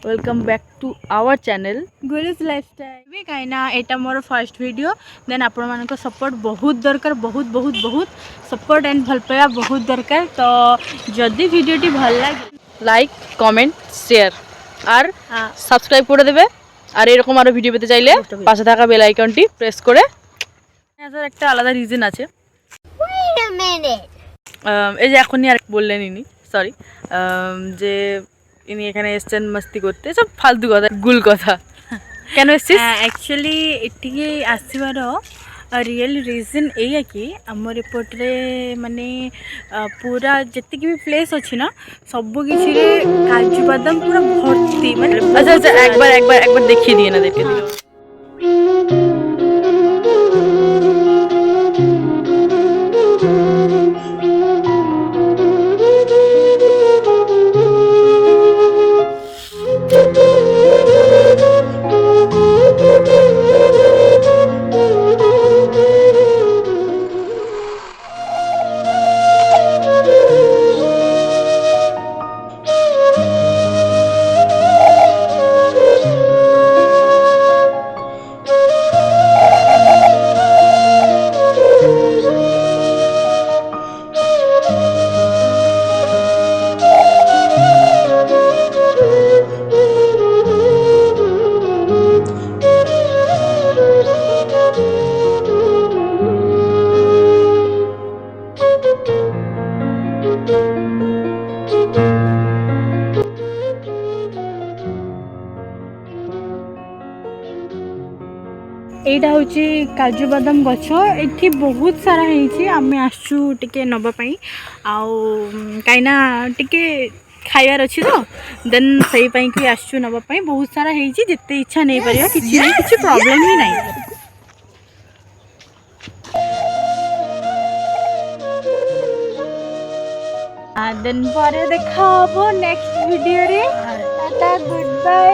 Welcome back to our channel Gurus lifestyle भी कहीं एटा more first video then आपण मानक सपोर्ट बहुत दरकार बहुत बहुत बहुत सपोर्ट एंड भल पाया बहुत दरकार। तो जदि वीडियोटी भल लगे लाइक कमेंट शेयर और सब्सक्राइब कर देबे और एरकम आरो भिडियो पेते चाइले पाशे थाका बेल आइकनटी प्रेस करे आसार একটা আলাদা রিজন আছে। এই যে এখনই আর বললেন ইনি সরি যে ইনি এখানে এসেছেন মস্তি করতে সব ফালতু কথা গুল কথা কেন এসেছিস एक्चुअली এটিকে আসিবার रियल रीजन यही कि आमर एपटे माने पूरा जितकी भी प्लेस अच्छी ना सबकि काजू बादाम पूरा भर्ती माने अच्छा अच्छा एक बार देखिए दिए ना देखिए এইটা হচ্ছে কাজু বাদাম গছ এটি বহুত সারা হয়েছি আমি আসছু টিকে নবাপাই আউ কাইনা টিকে খাইবার ଅଛି তো দেন সেই পাই কি আসছু নবাপাই বহুত সারা হয়েছি যেতে ইচ্ছা নেই পারিবা কিছু প্রবলেম হি নাই। দেন পরে দেখা হবো নেক্সট ভিডিও রে টাটা গুড বাই।